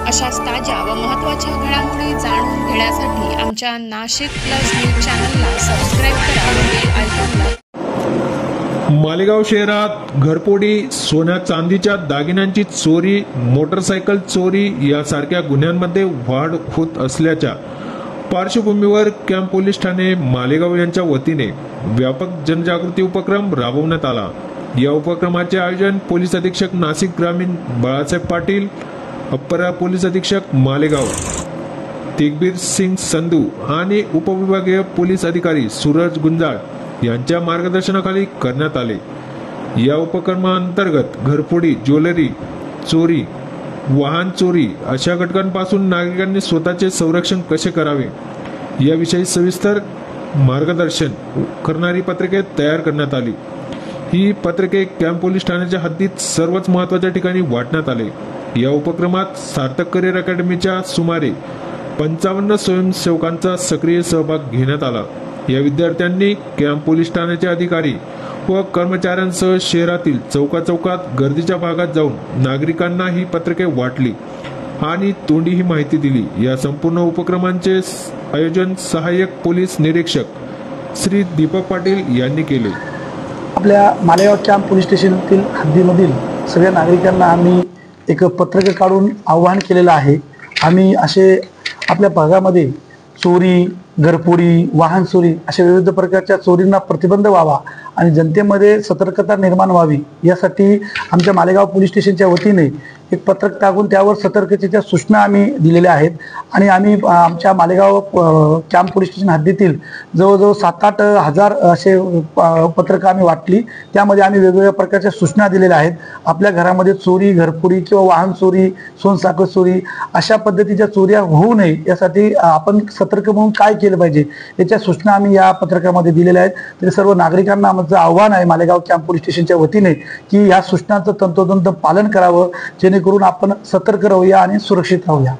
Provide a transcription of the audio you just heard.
अशाच ताज्या व महत्त्वाच्या घडामोडी जाणून घेण्यासाठी आमच्या नाशिक प्लस न्यूज चॅनलला सबस्क्राईब करा व बेल आयकॉनला। मालेगाव शहरात घरफोडी, सोन्या चांदीच्या दागिन्यांची चोरी, मोटरसायकल चोरी यासारख्या गुन्ह्यांमध्ये वाढ होत असल्याच्या पार्श्वभूमीवर कॅम्प पोलीस ठाणे मालेगाव यांच्या वतीने व्यापक जनजागृती उपक्रम राबवण्यात आला। या उपक्रमाचे आयोजन पोलीस अधीक्षक नाशिक ग्रामीण बाळासाहेब पाटील, अप्पर पोलीस अधीक्षक मालेगाव तेगबीर सिंग संधू आणि उपविभागीय पोलीस अधिकारी सूरज गुंजाळ यांच्या मार्गदर्शनाखाली करण्यात आले। या उपक्रमाअंतर्गत घरफोडी, ज्वेलरी चोरी, वाहन चोरी अशा घटकांपासून नागरिकांनी स्वतःचे संरक्षण कसे करावे याविषयी सविस्तर मार्गदर्शन करणारी पत्रके तयार करण्यात आली। ही पत्रके कॅम्प पोलीस ठाण्याच्या हद्दीत सर्वच महत्त्वाच्या ठिकाणी वाटण्यात आले। या उपक्रमात सार्थक करिअर अकॅडमीच्या सुमारे 55 स्वयंसेवकांचा सक्रिय सहभाग घेण्यात आला। या विद्यार्थ्यांनी कॅम्प पोलीस ठाण्याचे अधिकारी व कर्मचाऱ्यांसह शहरातील चौकात गर्दीच्या भागात जाऊन नागरिकांना ही पत्रके वाटली आणि तोंडी ही माहिती दिली। या संपूर्ण उपक्रमांचे आयोजन सहाय्यक पोलीस निरीक्षक श्री दीपक पाटील यांनी केले। आपल्या मालेगाव कॅम्प पोलीस स्टेशनतील हद्दीमधील सगळ्या नागरिकांना आम्ही एक पत्रक काढून आवाहन केलेलं आहे। आम्ही असे आपल्या भागामध्ये चोरी, घरफोडी, वाहन चोरी अशा विविध प्रकारच्या चोरींना प्रतिबंध व्हावा आणि जनतेमध्ये सतर्कता निर्माण व्हावी यासाठी आमच्या मालेगाव पोलीस स्टेशनच्या वतीने एक पत्रक टाकून त्यावर सतर्कतेच्या सूचना आम्ही दिलेल्या आहेत आणि आम्ही आमच्या मालेगाव कॅम्प पोलीस स्टेशन हद्दीतील जवळजवळ 7-8 हजार असे पत्रकं आम्ही वाटली। त्यामध्ये आम्ही वेगवेगळ्या प्रकारच्या सूचना दिलेल्या आहेत। आपल्या घरामध्ये चोरी, घरफोडी किंवा वाहन चोरी, सोनसाखर चोरी अशा पद्धतीच्या चोऱ्या होऊ नये यासाठी आपण सतर्क म्हणून काय केलं पाहिजे याच्या सूचना आम्ही या पत्रकामध्ये दिलेल्या आहेत। तरी सर्व नागरिकांना आमचं आव्हान आहे मालेगाव कॅम्प पोलीस स्टेशनच्या वतीने की या सूचनांचं तंतोतंत पालन करावं जेणेकरून आपण सतर्क राहूया आणि सुरक्षित राहूया।